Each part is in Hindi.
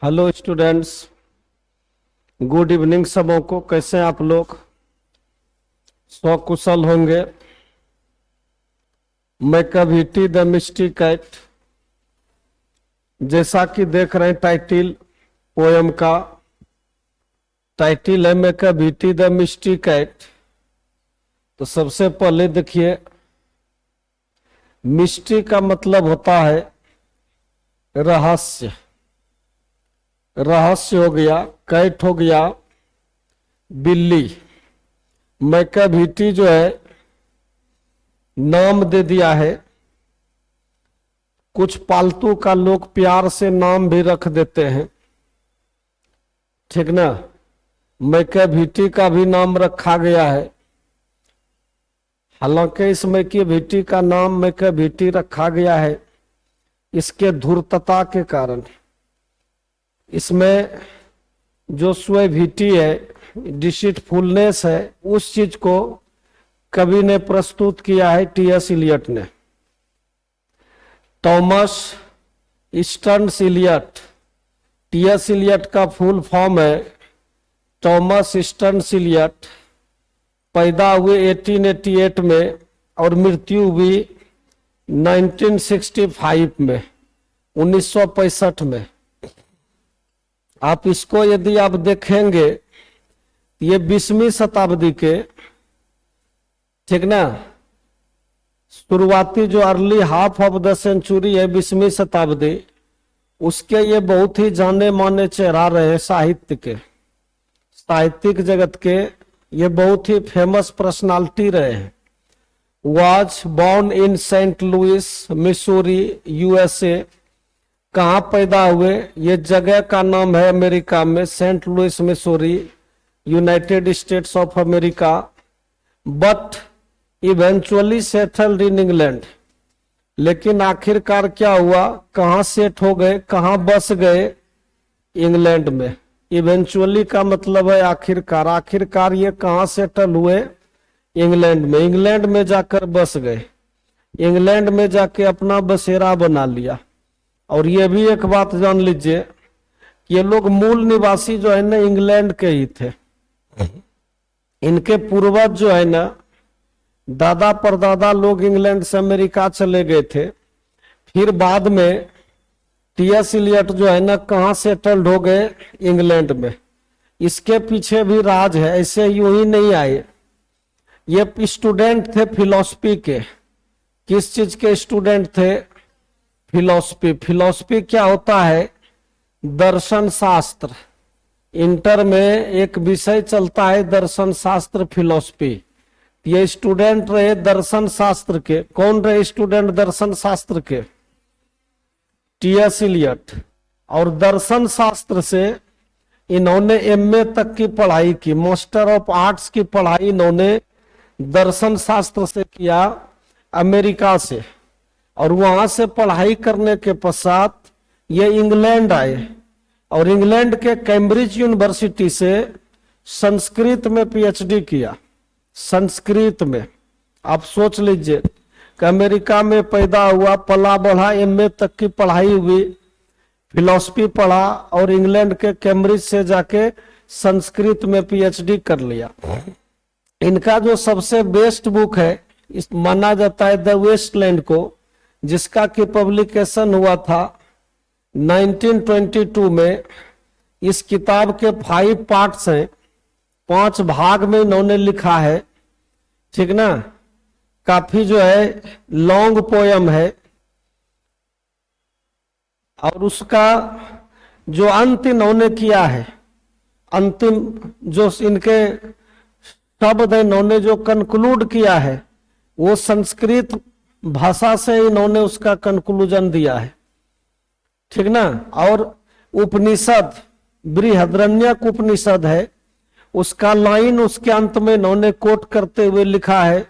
हेलो स्टूडेंट्स, गुड इवनिंग सबों को। कैसे हैं आप लोग? स्वकुशल होंगे। मैकाविटी द मिस्टिक कैट, जैसा कि देख रहे हैं टाइटिल पोयम का टाइटिल है मैकाविटी द मिस्टिक कैट। तो सबसे पहले देखिए, मिस्ट्री का मतलब होता है रहस्य। रहस्य हो गया, कैट हो गया बिल्ली। मैकाविटी जो है नाम दे दिया है। कुछ पालतू का लोग प्यार से नाम भी रख देते हैं, ठीक ना। मैकाविटी का भी नाम रखा गया है। हालांकि इस मैकाविटी का नाम मैकाविटी रखा गया है इसके धूर्तता के कारण। इसमें जो स्वैविटी है, डिसीटफुलनेस है, उस चीज को कवि ने प्रस्तुत किया है टी.एस. इलियट ने। Thomas Stearns Eliot, TS. Eliot का फुल फॉर्म है थॉमस स्टर्न्स इलियट। पैदा हुए 1888 में और मृत्यु हुई 1965 में, 1965 में। आप इसको यदि आप देखेंगे, ये 20वीं शताब्दी के, ठीक ना, शुरुआती जो early half of the century है 20वीं शताब्दी, उसके ये बहुत ही जाने माने चेहरा रहे साहित्य के, साहित्यिक जगत के। ये बहुत ही फेमस पर्सनालिटी रहे हैं। Was born in Saint Louis Missouri, USA. कहाँ पैदा हुए? ये जगह का नाम है अमेरिका में, Saint Louis Missouri, United States of America. But eventually settled in England. लेकिन आखिरकार क्या हुआ? कहाँ सेट हो गए, कहाँ बस गए? इंग्लैंड में। इवेंचुअली का मतलब है आखिरकार। आखिरकार ये कहाँ सेटल हुए? इंग्लैंड में। इंग्लैंड में जाकर बस गए, इंग्लैंड में जाके अपना बसेरा बना लिया। और ये भी एक बात जान लीजिए, ये लोग मूल निवासी जो है ना इंग्लैंड के ही थे। इनके पूर्वज जो है ना, दादा परदादा लोग इंग्लैंड से अमेरिका चले गए थे। फिर बाद में टी.एस. इलियट जो है ना कहाँ सेटल्ड हो गए? इंग्लैंड में। इसके पीछे भी राज है, ऐसे यूं ही नहीं आए। ये स्टूडेंट थे फिलॉसफी के। किस चीज के स्टूडेंट थे? फिलॉसफी। फिलॉसफी क्या होता है? दर्शन शास्त्र। इंटर में एक विषय चलता है दर्शन शास्त्र, फिलॉसफी। ये स्टूडेंट रहे दर्शन शास्त्र के। कौन रहे स्टूडेंट दर्शन शास्त्र के? टी.एस. इलियट। और दर्शन शास्त्र से इन्होंने एमए तक की पढ़ाई की, मास्टर ऑफ आर्ट्स की पढ़ाई इन्होंने दर्शन शास्त्र से किया अमेरिका से। और वहां से पढ़ाई करने के पश्चात ये इंग्लैंड आए और इंग्लैंड के कैम्ब्रिज यूनिवर्सिटी से संस्कृत में पीएचडी किया। संस्कृत में। आप सोच लीजिए कि अमेरिका में पैदा हुआ, पला बढ़ा, एमए तक की पढ़ाई हुई, फिलॉसफी पढ़ा और इंग्लैंड के कैम्ब्रिज से जाके संस्कृत में पीएचडी कर लिया। इनका जो सबसे बेस्ट बुक है, इस माना जाता है द वेस्टलैंड को, जिसका कि पब्लिकेशन हुआ था 1922 में। इस किताब के 5 पार्ट्स हैं, 5 भाग में इन्होंने लिखा है, ठीक ना। काफी जो है लॉन्ग पोयम है। और उसका जो अंत इन्होंने किया है, अंतिम जो इनके शब्द इन्होंने जो कंक्लूड किया है, वो संस्कृत भाषा से इन्होंने उसका कंक्लूजन दिया है, ठीक ना। और उपनिषद, बृहद्रण्यक उपनिषद है, उसका लाइन उसके अंत में इन्होंने कोट करते हुए लिखा है,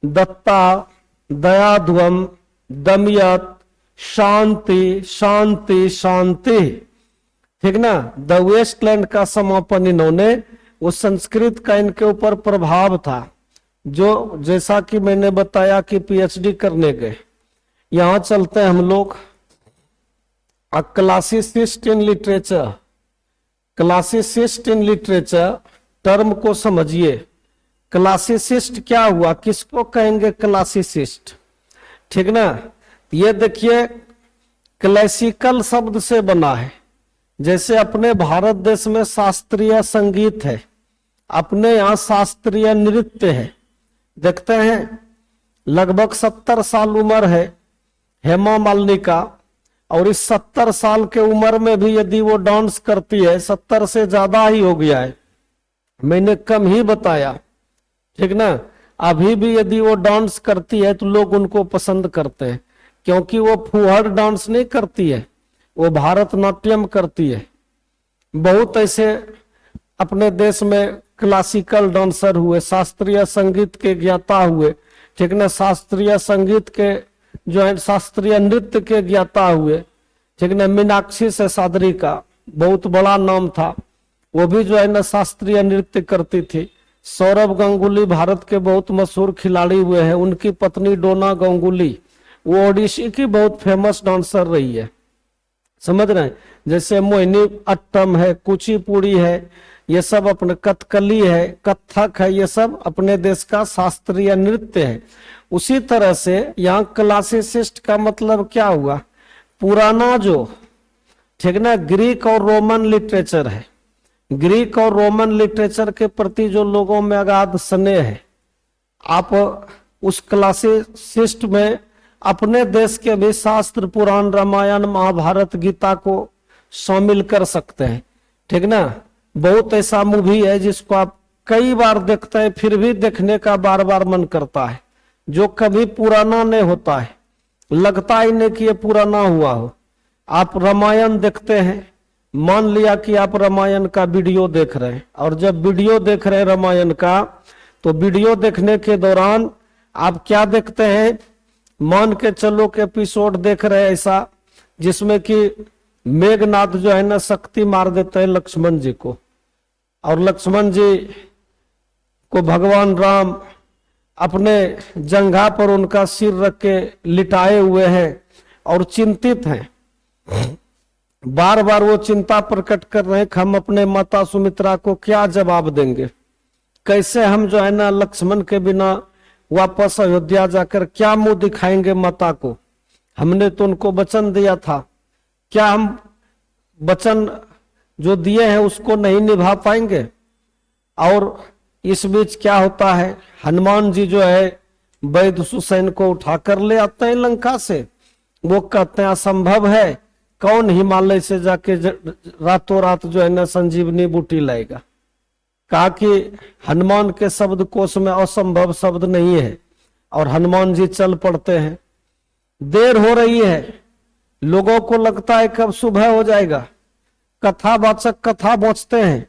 दत्ता दयाध्वम दमयत शांति शांति शांति, ठीक ना। द वेस्टलैंड का समापन इन्होंने, वो संस्कृत का इनके ऊपर प्रभाव था, जो जैसा कि मैंने बताया कि पीएचडी करने गए। यहां चलते हैं हम लोग A classicist in literature, classicist in literature term को समझिए। क्लासिसिस्ट क्या हुआ, किसको कहेंगे क्लासिसिस्ट, ठीक ना। ये देखिए क्लासिकल शब्द से बना है। जैसे अपने भारत देश में शास्त्रीय संगीत है, अपने यहाँ शास्त्रीय नृत्य है। देखते हैं लगभग 70 साल उम्र है हेमा मालिनी का, और इस 70 साल के उम्र में भी यदि वो डांस करती है, 70 से ज्यादा ही हो गया है, मैंने कम ही बताया, ठीक ना। अभी भी यदि वो डांस करती है तो लोग उनको पसंद करते हैं, क्योंकि वो फूहड़ डांस नहीं करती है, वो भारतनाट्यम करती है। बहुत ऐसे अपने देश में क्लासिकल डांसर हुए, शास्त्रीय संगीत के ज्ञाता हुए, ठीक ना। शास्त्रीय संगीत के जो है शास्त्रीय नृत्य के ज्ञाता हुए, ठीक ना। मीनाक्षी से सादरी का बहुत बड़ा नाम था, वो भी जो है ना शास्त्रीय नृत्य करती थी। सौरभ गांगुली भारत के बहुत मशहूर खिलाड़ी हुए हैं, उनकी पत्नी डोना गांगुली वो ओडिशी की बहुत फेमस डांसर रही है, समझ रहे हैं। जैसे मोहिनी अट्टम है, कुचिपुड़ी है, ये सब अपने कथकली है, कथक है, ये सब अपने देश का शास्त्रीय नृत्य है। उसी तरह से यहाँ क्लासिसिस्ट का मतलब क्या हुआ, पुराना जो, ठीक ना, ग्रीक और रोमन लिटरेचर है, ग्रीक और रोमन लिटरेचर के प्रति जो लोगों में अगाध स्नेह है, आप उस क्लासिसिस्ट में अपने देश के भी शास्त्र, पुराण, रामायण, महाभारत, गीता को शामिल कर सकते हैं, ठीक ना। बहुत ऐसा मूवी है जिसको आप कई बार देखते हैं, फिर भी देखने का बार बार मन करता है, जो कभी पुराना नहीं होता है, लगता ही नहीं कि ये पुराना हुआ हो। आप रामायण देखते हैं, मान लिया कि आप रामायण का वीडियो देख रहे हैं, और जब वीडियो देख रहे हैं रामायण का, तो वीडियो देखने के दौरान आप क्या देखते हैं, मान के चलो के एपिसोड देख रहे हैं ऐसा जिसमें कि मेघनाथ जो है ना शक्ति मार देते हैं लक्ष्मण जी को, और लक्ष्मण जी को भगवान राम अपने जंघा पर उनका सिर रख के लिटाए हुए हैं और चिंतित हैं। बार बार वो चिंता प्रकट कर रहे हैं कि हम अपने माता सुमित्रा को क्या जवाब देंगे, कैसे हम जो है ना लक्ष्मण के बिना वापस अयोध्या जाकर क्या मुंह दिखाएंगे माता को, हमने तो उनको वचन दिया था, क्या हम वचन जो दिए हैं उसको नहीं निभा पाएंगे। और इस बीच क्या होता है, हनुमान जी जो है वैद सुसैन को उठाकर ले आते हैं लंका से। वो कहते हैं असंभव है, कौन हिमालय से जाके रातों रात जो है ना संजीवनी बूटी लाएगा। कहा कि हनुमान के शब्द कोश में असंभव शब्द नहीं है, और हनुमान जी चल पड़ते हैं। देर हो रही है, लोगों को लगता है कब सुबह हो जाएगा, कथावाचक कथा पहुंचते हैं,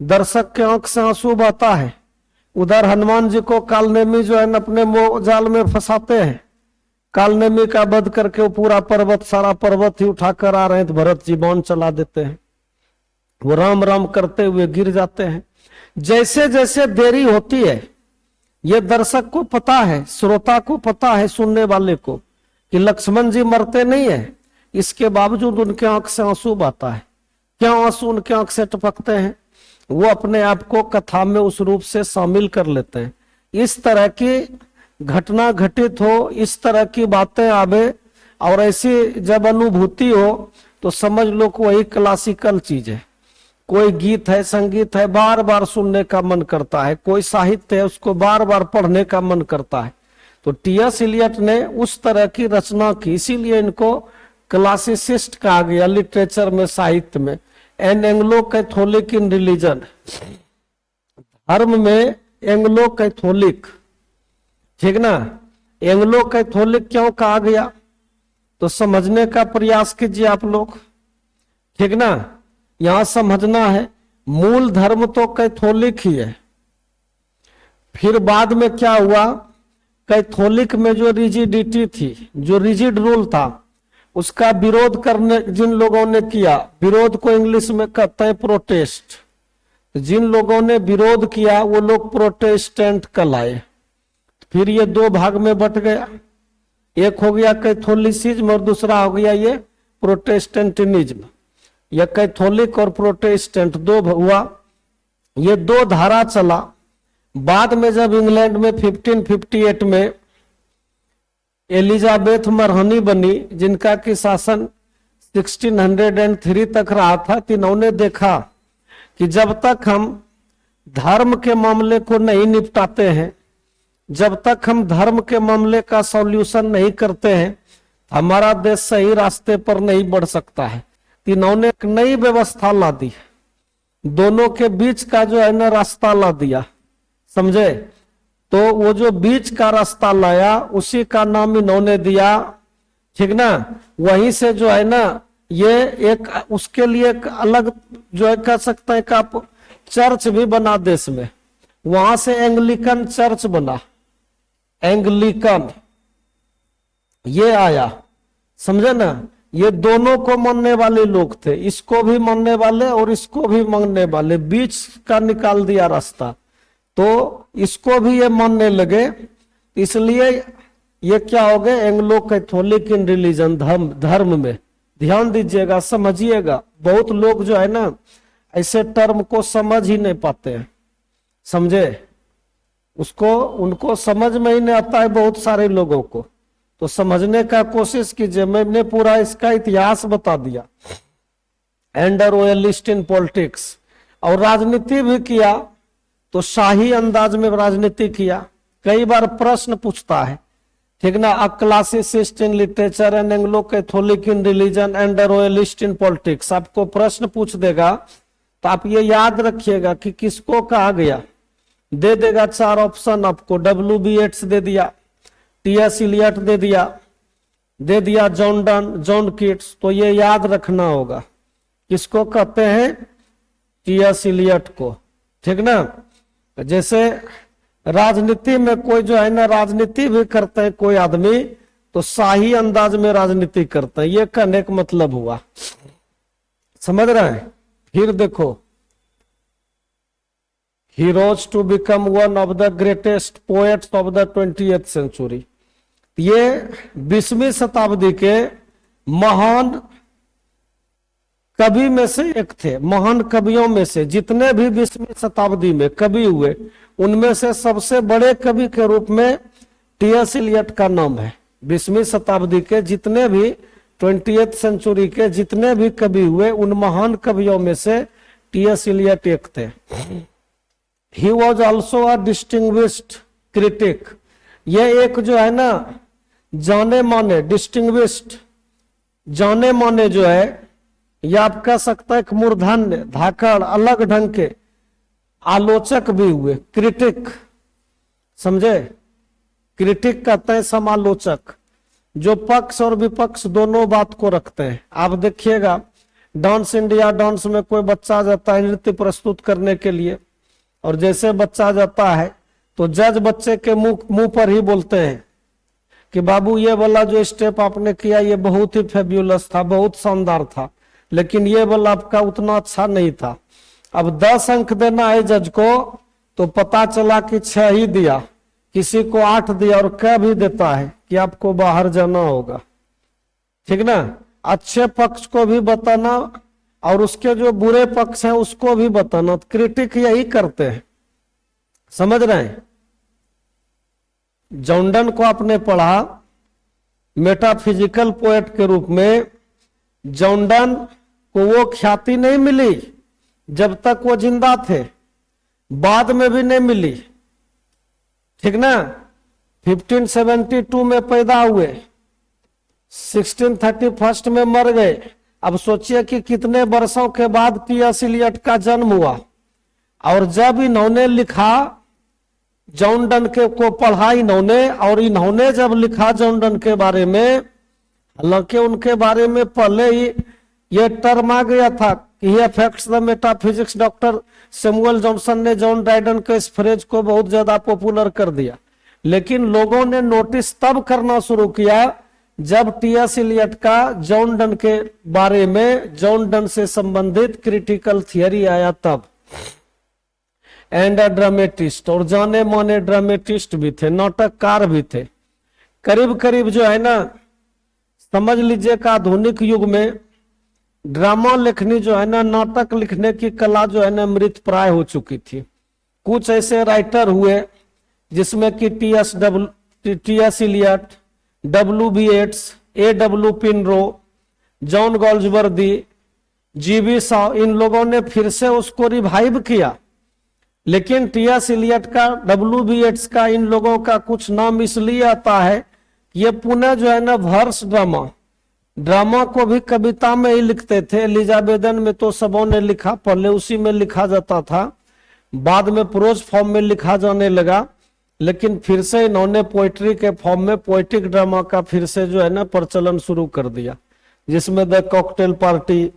दर्शक के आंख से आंसू बहता है। उधर हनुमान जी को कालनेमी जो है अपने मोह जाल में फंसाते हैं, कालनेमी का वध करके वो पूरा पर्वत, सारा पर्वत ही उठाकर आ रहे हैं, तो भरत जी बाण चला देते हैं, वो राम राम करते हुए गिर जाते हैं। जैसे जैसे देरी होती है, ये दर्शक को पता है, श्रोता को पता है, सुनने वाले को, कि लक्ष्मण जी मरते नहीं है, इसके बावजूद उनके आंख से आंसू बहता है। क्या आंसू उनके आंख से टपकते हैं, वो अपने आप को कथा में उस रूप से शामिल कर लेते हैं। इस तरह की घटना घटित हो, इस तरह की बातें आवे, और ऐसी जब अनुभूति हो तो समझ लो कि वही क्लासिकल चीज है। कोई गीत है, संगीत है, बार बार सुनने का मन करता है, कोई साहित्य है उसको बार बार पढ़ने का मन करता है। तो टी.एस. इलियट ने उस तरह की रचना की, इसीलिए इनको क्लासिसिस्ट कहा गया लिटरेचर में, साहित्य में। An Anglo Catholic in religion, धर्म में एंग्लो कैथोलिक, ठीक ना। एंग्लो कैथोलिक क्यों कहा गया, तो समझने का प्रयास कीजिए आप लोग, ठीक ना। यहां समझना है, मूल धर्म तो कैथोलिक ही है, फिर बाद में क्या हुआ, कैथोलिक में जो रिजिडिटी थी, जो रिजिड रूल था, उसका विरोध करने जिन लोगों ने किया, विरोध को इंग्लिश में कहते हैं प्रोटेस्ट, जिन लोगों ने विरोध किया वो लोग प्रोटेस्टेंट कहलाए। फिर ये दो भाग में बट गया, एक हो गया कैथोलिसिज्म और दूसरा हो गया ये प्रोटेस्टेंटिज्म, या कैथोलिक और प्रोटेस्टेंट दो हुआ, ये दो धारा चला। बाद में जब इंग्लैंड में 1558 में एलिजाबेथ मरहनी बनी, जिनका कि शासन 1603 तक रहा था, तो इन्होंने देखा कि जब तक हम धर्म के मामले को नहीं निपटाते हैं, जब तक हम धर्म के मामले का सॉल्यूशन नहीं करते हैं, हमारा देश सही रास्ते पर नहीं बढ़ सकता है। तो इन्होंने एक नई व्यवस्था ला दी, दोनों के बीच का जो है ना रास्ता ला दिया, समझे। तो वो जो बीच का रास्ता लाया उसी का नाम इन्होंने दिया, ठीक ना। वहीं से जो है ना ये एक उसके लिए एक अलग जो है कह सकते हैं का चर्च भी बना देश में, वहां से एंग्लिकन चर्च बना, एंग्लिकन ये आया, समझे ना। ये दोनों को मानने वाले लोग थे, इसको भी मानने वाले और इसको भी मानने वाले, बीच का निकाल दिया रास्ता, तो इसको भी ये मानने लगे। इसलिए ये क्या हो गए, एंग्लो कैथोलिक इन रिलीजन, धर्म में। ध्यान दीजिएगा, समझिएगा। बहुत लोग जो है ना ऐसे टर्म को समझ ही नहीं पाते हैं, समझे, उसको उनको समझ में ही नहीं आता है बहुत सारे लोगों को। तो समझने का कोशिश कीजिए, मैंने पूरा इसका इतिहास बता दिया। एंडर रोयलिस्ट इन पॉलिटिक्स, और राजनीति भी किया, तो शाही अंदाज में राजनीति किया। कई बार प्रश्न पूछता है, ठीक ना, a classicist in literature and Anglo Catholic in religion and royalist in politics, आपको प्रश्न पूछ देगा तो आप ये याद रखिएगा कि किसको कहा गया। दे देगा 4 ऑप्शन आपको, W.B. येट्स दे दिया, T.S. इलियट दे दिया जॉन डन, जॉन कीट्स। तो ये याद रखना होगा, किसको कहते हैं, T.S. इलियट को, ठीक ना। जैसे राजनीति में कोई जो है ना राजनीति भी करते हैं कोई आदमी, तो शाही अंदाज में राजनीति करते हैं, ये कहने का मतलब हुआ, समझ रहे हैं। फिर देखो, he rose to become one of the greatest poets of the 20th century। ये 20वीं शताब्दी के महान कवि में से एक थे, महान कवियों में से। जितने भी 20वीं शताब्दी में कवि हुए उनमें से सबसे बड़े कवि के रूप में T.S. इलियट का नाम है। 20वीं शताब्दी के जितने भी 20th सेंचुरी के जितने भी कवि हुए उन महान कवियों में से T.S. इलियट एक थे। He was also a distinguished critic। ये एक जो है ना जाने माने, डिस्टिंग्विश्ड जाने माने जो है, या आप कह सकते हैं मूर्धन्य, धाकड़, अलग ढंग के आलोचक भी हुए, क्रिटिक, समझे। क्रिटिक कहते हैं समालोचक, जो पक्ष और विपक्ष दोनों बात को रखते हैं। आप देखिएगा डांस इंडिया डांस में कोई बच्चा जाता है नृत्य प्रस्तुत करने के लिए, और जैसे बच्चा जाता है तो जज बच्चे के मुंह पर ही बोलते हैं कि बाबू ये वाला जो स्टेप आपने किया ये बहुत ही फेब्यूलस था, बहुत शानदार था, लेकिन ये वाला आपका उतना अच्छा नहीं था। अब 10 अंक देना है जज को, तो पता चला कि 6 ही दिया, किसी को 8 दिया, और कह भी देता है कि आपको बाहर जाना होगा, ठीक ना। अच्छे पक्ष को भी बताना और उसके जो बुरे पक्ष हैं उसको भी बताना। तो क्रिटिक यही करते हैं, समझ रहे हैं। जॉन डन को आपने पढ़ा मेटाफिजिकल पोएट के रूप में। जॉन डन को वो ख्याति नहीं मिली जब तक वो जिंदा थे, बाद में भी नहीं मिली, ठीक ना। 1572 में पैदा हुए, 1631 में मर गए। अब सोचिए कि कितने वर्षों के बाद T.S. इलियट का जन्म हुआ। और जब इन्होंने लिखा, जॉन डन के को पढ़ा इन्होंने, और इन्होंने जब लिखा जॉन डन के बारे में, हालांकि उनके बारे में पहले ही ये टर्म आ गया था कि he affects the metaphysics. Doctor Samuel Johnson ने जॉन ड्राइडन के इस फ्रेज को बहुत ज्यादा पॉपुलर कर दिया, लेकिन लोगों ने नोटिस तब करना शुरू किया जब T.S. इलियट का जॉन डन के बारे में, जॉन डन से संबंधित क्रिटिकल थियरी आया तब। एंड ड्रामेटिस्ट, और जाने माने ड्रामेटिस्ट भी थे, नाटककार भी थे। करीब करीब जो है ना समझ लीजिए कि आधुनिक युग में ड्रामा लिखनी जो है ना, नाटक लिखने की कला जो है ना मृत प्राय हो चुकी थी। कुछ ऐसे राइटर हुए जिसमें कि T S Eliot, W.B. Yeats, A.W. Pinero, John Galsworthy, G.B. Shaw, इन लोगों ने फिर से उसको रिवाइव किया। लेकिन टी.एस. इलियट का, W.B. येट्स का, इन लोगों का कुछ नाम इसलिए आता है, ये पुनः जो है ना वर्स ड्रामा को भी कविता में ही लिखते थे। एलिजाबेथन में तो सबों ने लिखा, पहले उसी में लिखा जाता था, बाद में प्रोज फॉर्म में लिखा जाने लगा। लेकिन फिर से इन्होंने पोइट्री के फॉर्म में पोइटिक ड्रामा का फिर से जो है ना प्रचलन शुरू कर दिया, जिसमें the cocktail party,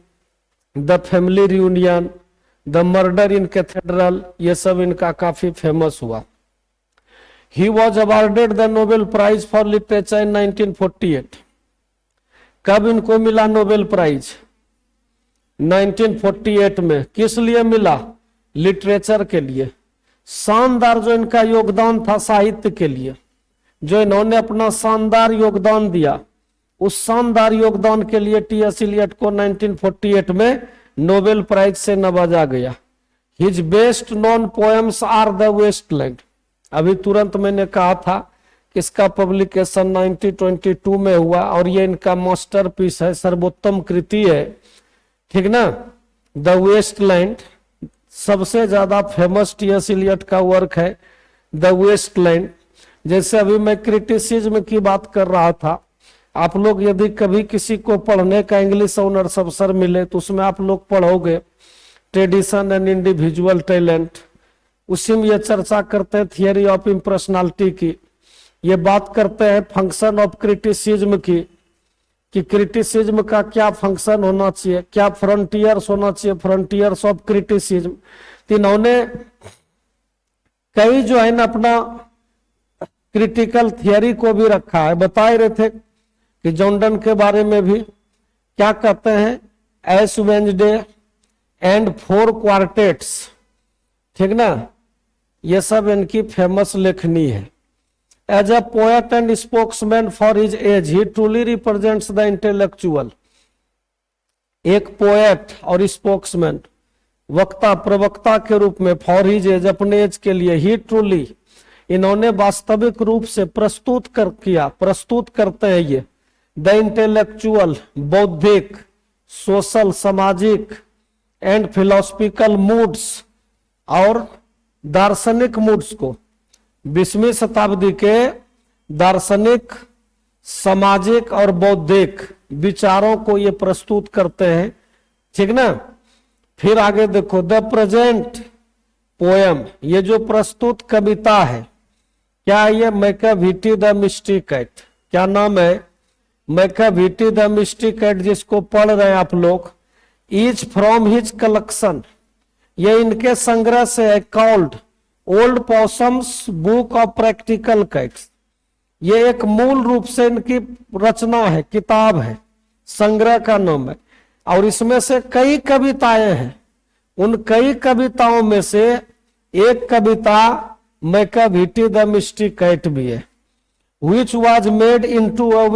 the family reunion, the murder in cathedral, ये सब इनका काफी फेमस हुआ। He was awarded the Nobel prize for literature in 1948। कब इनको मिला नोबेल प्राइज? 1948 में। किस लिए मिला? लिटरेचर के लिए। शानदार जो इनका योगदान था साहित्य के लिए, जो इन्होंने अपना शानदार योगदान दिया, उस शानदार योगदान के लिए टी.एस. इलियट को 1948 में नोबेल प्राइज से नवाजा गया। His best known poems are the wasteland. अभी तुरंत मैंने कहा था कि इसका पब्लिकेशन 1922 में हुआ और ये इनका मास्टरपीस है, सर्वोत्तम कृति है, ठीक ना। द वेस्टलैंड सबसे ज्यादा फेमस टी.एस. इलियट का वर्क है, द वेस्टलैंड। जैसे अभी मैं क्रिटिसिज्म की बात कर रहा था, आप लोग यदि कभी किसी को पढ़ने का इंग्लिश ऑनर्स अवसर मिले तो उसमें आप लोग पढ़ोगे ट्रेडिशन एंड इंडिविजुअल टैलेंट। उसी में ये चर्चा करते हैं थियरी ऑफ इम्प्रेशनैलिटी की, ये बात करते हैं फंक्शन ऑफ क्रिटिसिज्म की, कि क्रिटिसिज्म का क्या फंक्शन होना चाहिए, क्या फ्रंटियर्स होना चाहिए, फ्रंटियर्स ऑफ क्रिटिसिज्म। तो इन्होंने कई जो है ना अपना क्रिटिकल थियरी को भी रखा है। बता ही रहे थे कि जॉन के बारे में भी क्या कहते हैं, एस वेंसडे एंड 4 क्वार्टेट्स, ठीक ना, ये सब इनकी फेमस लेखनी है। As a poet and spokesman for his age he truly represents the intellectual. एक पोएट और स्पोक्समैन, वक्ता प्रवक्ता के रूप में, फॉर हिज एज, अपने एज के लिए, ही ट्रूली, इन्होंने वास्तविक रूप से प्रस्तुत करते हैं ये द इंटेलेक्चुअल, बौद्धिक, सोशल, सामाजिक एंड फिलोसफिकल मूड्स और दार्शनिक मूड्स को। 20वीं शताब्दी के दार्शनिक, सामाजिक और बौद्धिक विचारों को ये प्रस्तुत करते हैं, ठीक ना। फिर आगे देखो, द प्रेजेंट पोएम, ये जो प्रस्तुत कविता है, क्या ये मैकियावेली द मिस्टिक एट, क्या नाम है, मैकियावेली द मिस्टिक एट, जिसको पढ़ रहे हैं आप लोग, इज फ्रॉम हिज कलेक्शन, ये इनके संग्रह से है, called Old Possum's Book of Practical Cats. ये एक मूल रूप से इनकी रचना है, किताब है, संग्रह का नाम है, और इसमें से कई कविताएं हैं। उन कई कविताओं में से एक कविता मैकियावेली द मिस्टिक कैट भी है, which was made into a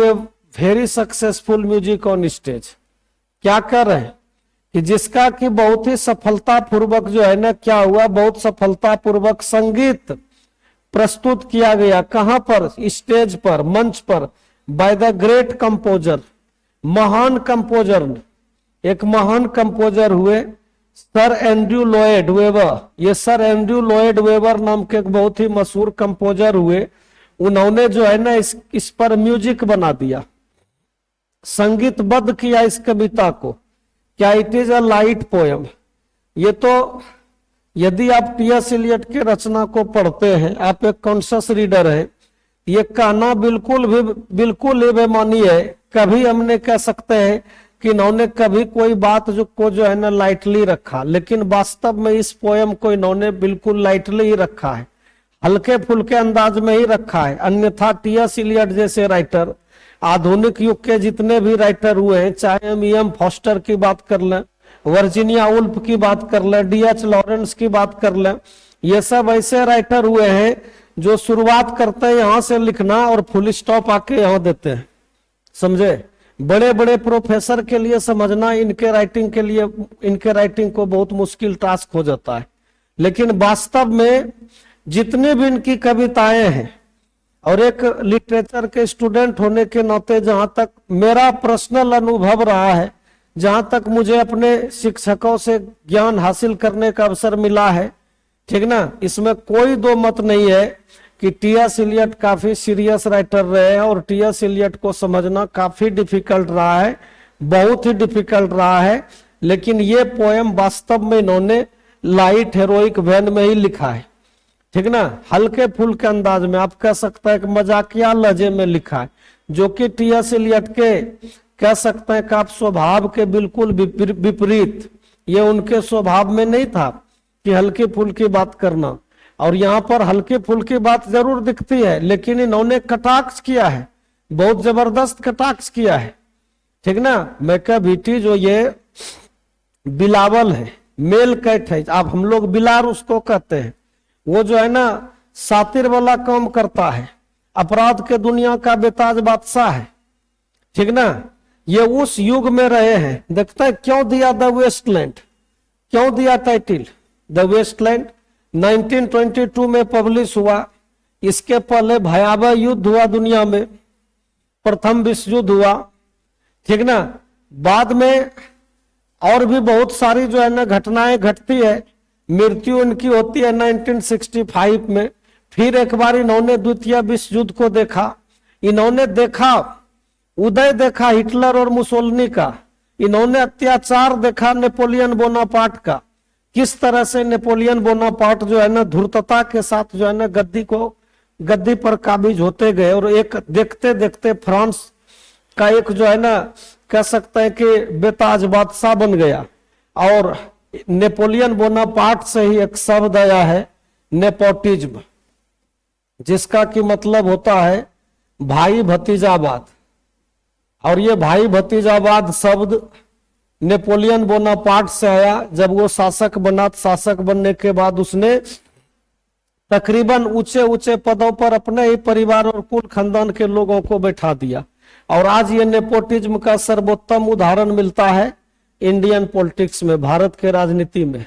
very successful music on stage। क्या कर रहे हैं कि जिसका कि बहुत ही सफलता पूर्वक जो है ना, क्या हुआ, बहुत सफलता पूर्वक संगीत प्रस्तुत किया गया। कहां पर? स्टेज पर, मंच पर, बाय द ग्रेट कंपोजर, महान कंपोजर, एक महान कंपोजर हुए सर एंड्रयू लॉयड वेबर। ये सर एंड्रयू लॉयड वेबर नाम के एक बहुत ही मशहूर कंपोजर हुए, उन्होंने जो है ना इस पर म्यूजिक बना दिया, संगीतबद्ध किया इस कविता को। क्या it is a light poem. ये तो यदि आप टी.एस. इलियट के रचना को पढ़ते हैं, आप एक कॉन्शियस रीडर हैं, ये कहना बिल्कुल ही बेमानी है। कभी हमने कह सकते हैं कि इन्होंने कभी कोई बात जो है ना लाइटली रखा, लेकिन वास्तव में इस पोएम को इन्होंने बिल्कुल लाइटली ही रखा है, हल्के फुल्के अंदाज में ही रखा है। अन्यथा टी.एस. इलियट जैसे राइटर, आधुनिक युग के जितने भी राइटर हुए हैं, चाहे हम E.M. फॉस्टर की बात कर लें, वर्जीनिया वुल्फ की बात कर लें, D.H. लॉरेंस की बात कर लें, ये सब ऐसे राइटर हुए हैं जो शुरुआत करते हैं यहां से लिखना और फुल स्टॉप आके यहां देते हैं, समझे। बड़े बड़े प्रोफेसर के लिए समझना इनके राइटिंग के लिए, इनके राइटिंग को बहुत मुश्किल टास्क हो जाता है। लेकिन वास्तव में जितनी भी इनकी कविताएं हैं, और एक लिटरेचर के स्टूडेंट होने के नाते जहां तक मेरा पर्सनल अनुभव रहा है, जहां तक मुझे अपने शिक्षकों से ज्ञान हासिल करने का अवसर मिला है, ठीक ना, इसमें कोई दो मत नहीं है कि टी.एस. इलियट काफी सीरियस राइटर रहे हैं और टी.एस. इलियट को समझना काफी डिफिकल्ट रहा है, बहुत ही डिफिकल्ट रहा है। लेकिन ये पोएम वास्तव में इन्होंने लाइट हेरोइक वैन में ही लिखा है, ठीक ना, हल्के फुल्के अंदाज में, आप कह सकते हैं कि मजाकिया लहजे में लिखा है, जो कि टी.एस. इलियट के कह सकते हैं कि आप स्वभाव के बिल्कुल विपरीत, ये उनके स्वभाव में नहीं था कि हल्की फुल्की बात करना। और यहाँ पर हल्की फुल्की बात जरूर दिखती है, लेकिन इन्होंने कटाक्ष किया है, बहुत जबरदस्त कटाक्ष किया है, ठीक ना। मैकियावेली जो ये बिलावल है, मेल कैट है, आप हम लोग बिलार उसको कहते हैं, वो जो है ना सातिर वाला काम करता है, अपराध के दुनिया का बेताज बादशाह है, ठीक ना। ये उस युग में रहे हैं। देखते हैं क्यों दिया द वेस्टलैंड, क्यों दिया टाइटिल द वेस्टलैंड। 1922 में पब्लिश हुआ। इसके पहले भयावह युद्ध हुआ दुनिया में, प्रथम विश्व युद्ध हुआ, ठीक ना। बाद में और भी बहुत सारी जो है ना घटनाएं घटती है। मृत्यु इनकी होती है 1965 में। फिर एक बार इन्होंने द्वितीय विश्व युद्ध को देखा, इन्होंने देखा उदय देखा हिटलर और मुसोलिनी का, इन्होंने अत्याचार देखा नेपोलियन बोनापार्ट का, किस तरह से नेपोलियन बोनापार्ट जो है ना धूर्तता के साथ जो है ना गद्दी पर काबिज होते गए, और एक देखते देखते फ्रांस का एक जो है ना कह सकते हैं कि बेताज बादशाह बन गया। और नेपोलियन बोनापार्ट से ही एक शब्द आया है नेपोटिज्म, जिसका कि मतलब होता है भाई भतीजावाद। और ये भाई भतीजावाद शब्द नेपोलियन बोनापार्ट से आया। जब वो शासक बना, शासक बनने के बाद उसने तकरीबन ऊंचे ऊंचे पदों पर अपने ही परिवार और कुल खानदान के लोगों को बैठा दिया। और आज ये नेपोटिज्म का सर्वोत्तम उदाहरण मिलता है इंडियन पॉलिटिक्स में, भारत के राजनीति में,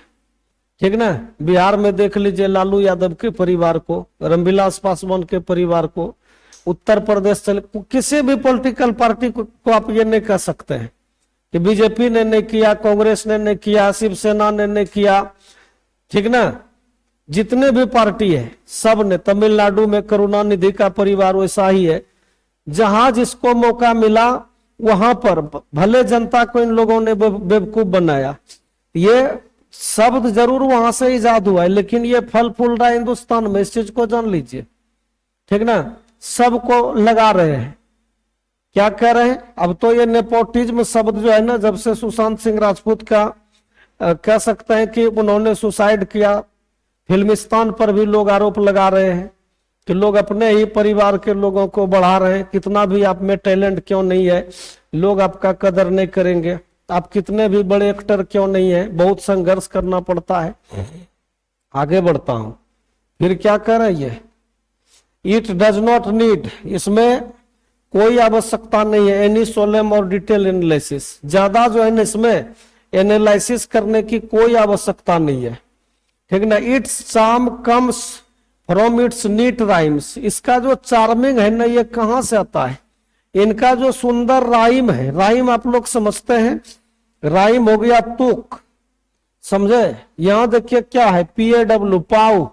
ठीक ना। बिहार में देख लीजिए लालू यादव के परिवार को, रामविलास पासवान के परिवार को, उत्तर प्रदेश चले, किसी भी पॉलिटिकल पार्टी को आप ये नहीं कह सकते हैं कि बीजेपी ने नहीं किया, कांग्रेस ने नहीं किया, शिवसेना ने नहीं किया, ठीक ना। जितने भी पार्टी है सब ने, तमिलनाडु में करुणानिधि का परिवार वैसा ही है। जहां जिसको मौका मिला वहां पर भले जनता को इन लोगों ने बेवकूफ बनाया। ये शब्द जरूर वहां से इजाद हुआ है, लेकिन ये फल फूल रहा है हिंदुस्तान में, इस चीज को जान लीजिए, ठीक ना। सबको लगा रहे हैं, क्या कह रहे हैं। अब तो ये नेपोटिज्म शब्द जो है ना, जब से सुशांत सिंह राजपूत का कह सकते हैं कि उन्होंने सुसाइड किया, फिल्मिस्तान पर भी लोग आरोप लगा रहे हैं कि लोग अपने ही परिवार के लोगों को बढ़ा रहे हैं। कितना भी आप में टैलेंट क्यों नहीं है, लोग आपका कदर नहीं करेंगे। आप कितने भी बड़े एक्टर क्यों नहीं है, बहुत संघर्ष करना पड़ता है। आगे बढ़ता हूं, फिर क्या कह रही है, इट डज नॉट नीड, इसमें कोई आवश्यकता नहीं है एनी सोलेम और डिटेल एनालिसिस, ज्यादा जो है ना इसमें एनालिसिस करने की कोई आवश्यकता नहीं है, ठीक ना। It's charm comes from its NEET rhymes, इसका जो चार्मिंग है ना ये कहां से आता है, इनका जो सुंदर राइम है। राइम आप लोग समझते हैं, राइम हो गया तुक, समझे। यहां देखिए क्या है, PAW पाऊ,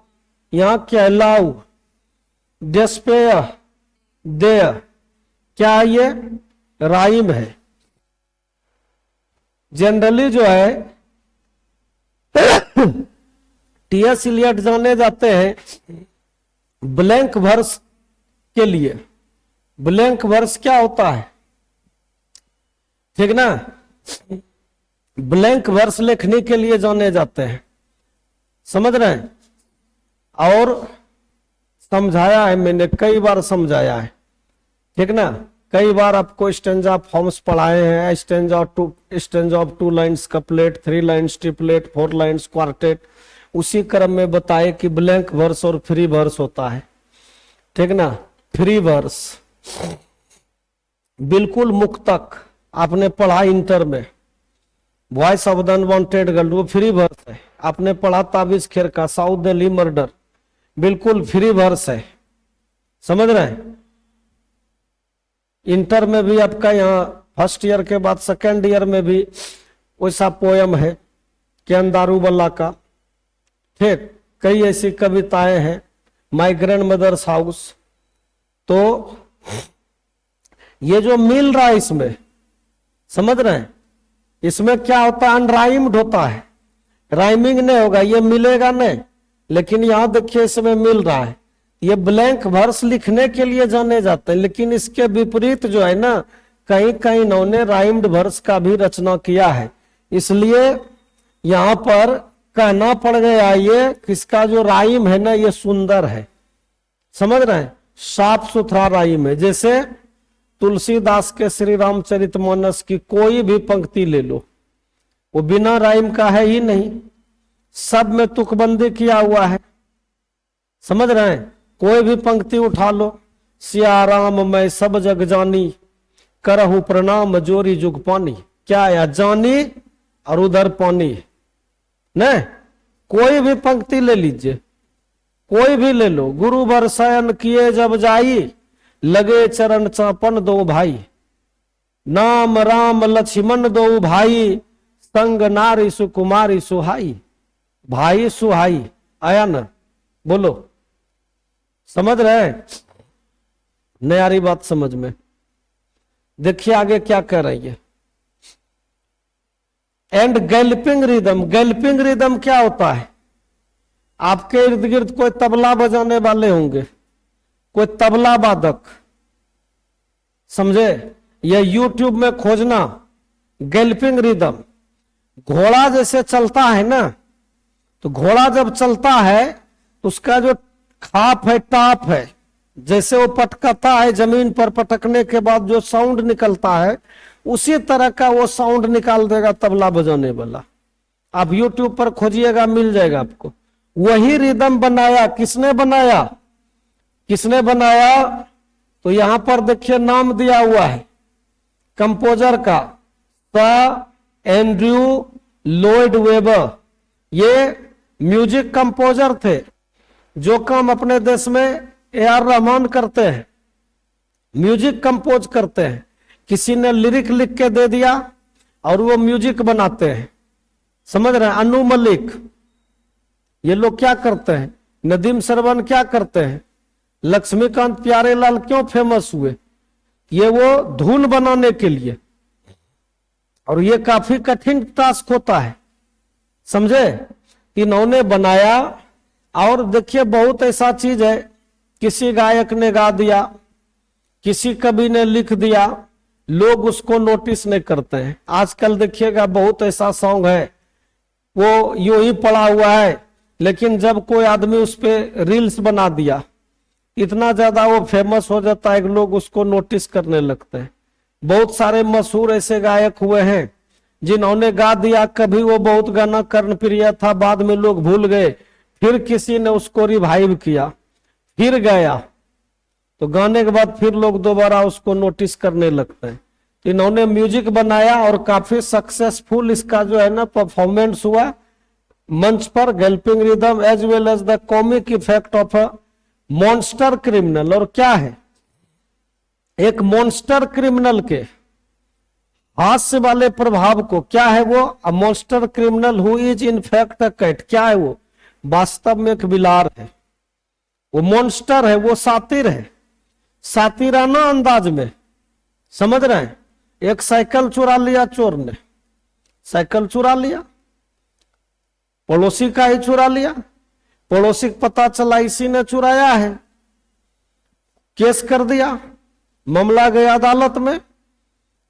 यहां क्या लाऊ, डेस्पेयर देयर, क्या ये राइम है। जनरली जो है टी.एस. इलियट जाने जाते हैं ब्लैंक वर्स के लिए। ब्लैंक वर्स क्या होता है, ठीक ना। ब्लैंक वर्स लिखने के लिए जाने जाते हैं, समझ रहे हैं। और समझाया है मैंने, कई बार समझाया है, ठीक ना। कई बार आपको स्टेंजा फॉर्म्स पढ़ाए हैं, stanza of 2 lines couplet, 3 lines triplet, 4 lines quartet. उसी क्रम में बताए कि ब्लैंक वर्स और फ्री वर्स होता है, ठीक ना। फ्री वर्स बिल्कुल मुक्तक आपने पढ़ा इंटर में, voice of the unwanted girl, वो फ्री वर्स है। आपने पढ़ा ताबिज खेर का साउथ दिल्ली मर्डर, बिल्कुल फ्री वर्स है, समझ रहे हैं। इंटर में भी आपका यहाँ फर्स्ट ईयर के बाद सेकेंड ईयर में भी वैसा पोयम है ज्ञान दारूबल्ला का, ठीक। कई ऐसी कविताएं हैं, माय ग्रैंड मदर्स हाउस। तो ये जो मिल रहा है इसमें, समझ रहे हैं, इसमें क्या होता है, अनराइम्ड होता है, राइमिंग नहीं होगा, ये मिलेगा नहीं। लेकिन यहां देखिए इसमें मिल रहा है, ये ब्लैंक वर्स लिखने के लिए जाने जाते हैं, लेकिन इसके विपरीत जो है ना, कहीं कहीं इन्होंने राइम्ड वर्स का भी रचना किया है। इसलिए यहां पर कहना पड़ गया ये, किसका जो राइम है ना ये सुंदर है, समझ रहे हैं, साफ सुथरा राइम है। जैसे तुलसीदास के श्री रामचरितमानस की कोई भी पंक्ति ले लो, वो बिना राइम का है ही नहीं, सब में तुकबंदी किया हुआ है, समझ रहे हैं। कोई भी पंक्ति उठा लो, सिया राम मैं सब जग जानी, करहु प्रणाम जोरी जुग पानी। क्या है, जानी और उधर पानी, नहीं। कोई भी पंक्ति ले लीजिए, कोई भी ले लो, गुरु बरसायन किए जब जाई, लगे चरण चापन दो भाई, नाम राम लक्ष्मण दो भाई, संग नारी सुकुमारी सुहाई। भाई सुहाई आया ना, बोलो, समझ रहे हैं, नयारी बात समझ में। देखिए आगे क्या कह रही है, एंड गैल्पिंग रिदम। गैल्पिंग रिदम क्या होता है, आपके इर्द गिर्द कोई तबला बजाने वाले होंगे, कोई तबला वादक, समझे, ये यूट्यूब में खोजना गैल्पिंग रिदम। घोड़ा जैसे चलता है ना, तो घोड़ा जब चलता है तो उसका जो खाप है, टाप है, जैसे वो पटकता है जमीन पर, पटकने के बाद जो साउंड निकलता है उसी तरह का वो साउंड निकाल देगा तबला बजाने वाला। आप यूट्यूब पर खोजिएगा, मिल जाएगा आपको। वही रिदम बनाया, किसने बनाया, किसने बनाया, तो यहां पर देखिए नाम दिया हुआ है कंपोजर का, सर एंड्रयू लॉयड वेबर। ये म्यूजिक कंपोजर थे, जो काम अपने देश में ए.आर. रहमान करते हैं, म्यूजिक कंपोज करते हैं। किसी ने लिरिक लिख के दे दिया और वो म्यूजिक बनाते हैं, समझ रहे हैं। अनु मलिक, ये लोग क्या करते हैं, नदीम सरवन क्या करते हैं, लक्ष्मीकांत प्यारेलाल क्यों फेमस हुए, ये वो धुन बनाने के लिए। और ये काफी कठिन टास्क होता है, समझे। इन्होंने बनाया, और देखिए बहुत ऐसा चीज है, किसी गायक ने गा दिया, किसी कवि ने लिख दिया, लोग उसको नोटिस नहीं करते हैं। आजकल देखिएगा बहुत ऐसा सॉन्ग है वो यूं ही पड़ा हुआ है, लेकिन जब कोई आदमी उस पर रील्स बना दिया, इतना ज्यादा वो फेमस हो जाता है कि लोग उसको नोटिस करने लगते हैं। बहुत सारे मशहूर ऐसे गायक हुए हैं जिन्होंने गा दिया, कभी वो बहुत गाना कर्णप्रिय था, बाद में लोग भूल गए, फिर किसी ने उसको रिवाइव किया, फिर गया, तो गाने के बाद फिर लोग दोबारा उसको नोटिस करने लगते हैं। तो इन्होंने म्यूजिक बनाया और काफी सक्सेसफुल इसका जो है ना परफॉर्मेंस हुआ मंच पर, galloping rhythm as well as the comic effect of a monster criminal. और क्या है, एक मॉन्स्टर क्रिमिनल के हास्य वाले प्रभाव को, क्या है वो, a monster criminal who is in fact a cat. क्या है वो, वास्तव में एक बिलार है, वो मॉन्स्टर है, वो सातिर है, सातिराना अंदाज में, समझ रहे हैं। एक साइकिल चुरा लिया चोर ने, साइकिल चुरा लिया, पड़ोसी का ही चुरा लिया, पड़ोसी को पता चला इसी ने चुराया है, केस कर दिया, मामला गया अदालत में,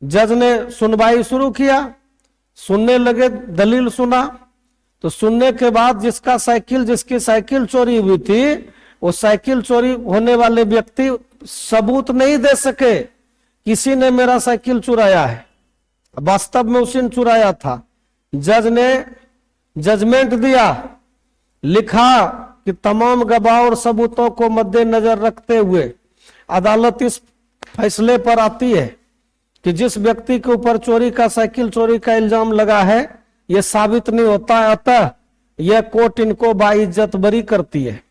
जज ने सुनवाई शुरू किया, सुनने लगे, दलील सुना, तो सुनने के बाद जिसकी साइकिल चोरी हुई थी, वो साइकिल चोरी होने वाले व्यक्ति सबूत नहीं दे सके, किसी ने मेरा साइकिल चुराया है, वास्तव में उसी ने चुराया था। जज ने जजमेंट दिया, लिखा कि तमाम गवाह और सबूतों को मद्देनजर रखते हुए अदालत इस फैसले पर आती है कि जिस व्यक्ति के ऊपर चोरी का साइकिल चोरी का इल्जाम लगा है यह साबित नहीं होता, अतः यह कोर्ट इनको बाइज्जत बरी करती है।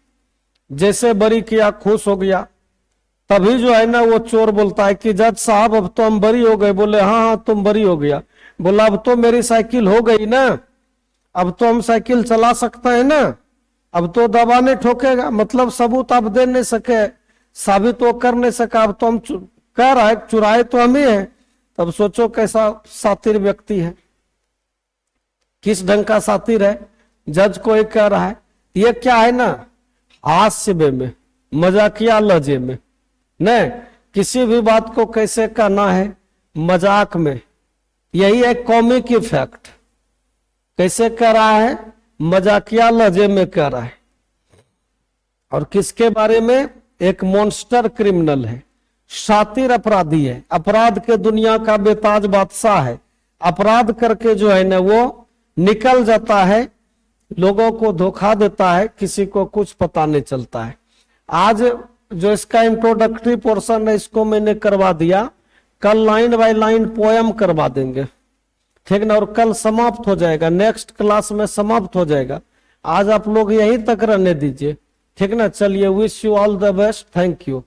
जैसे बरी किया खुश हो गया, तभी जो है ना वो चोर बोलता है कि जज साहब अब तो हम बरी हो गए। बोले हाँ हाँ तुम बरी हो गया। बोला अब तो मेरी साइकिल हो गई ना, अब तो हम साइकिल चला सकते हैं ना, अब तो दबाने ठोकेगा। मतलब सबूत आप दे नहीं सके, साबित वो कर नहीं सका, अब तो हम कह रहा है चुराए तो हम ही है। तब सोचो कैसा सातिर व्यक्ति है, किस ढंग का सातिर है। जज को एक कह रहा है, ये क्या है ना हास्य में, मजाकिया लहजे में, न किसी भी बात को कैसे कहना है मजाक में। यही है कॉमिक इफेक्ट। कैसे कह रहा है, मजाकिया लहजे में कह रहा है। और किसके बारे में, एक मॉन्स्टर क्रिमिनल है, शातिर अपराधी है, अपराध के दुनिया का बेताज बादशाह है। अपराध करके जो है ना वो निकल जाता है, लोगों को धोखा देता है, किसी को कुछ पता नहीं चलता है। आज जो इसका इंट्रोडक्टरी पोर्शन है इसको मैंने करवा दिया, कल लाइन बाय लाइन पोयम करवा देंगे, ठीक ना। और कल समाप्त हो जाएगा, नेक्स्ट क्लास में समाप्त हो जाएगा। आज आप लोग यहीं तक रहने दीजिए, ठीक ना। चलिए, wish you all the best, thank you.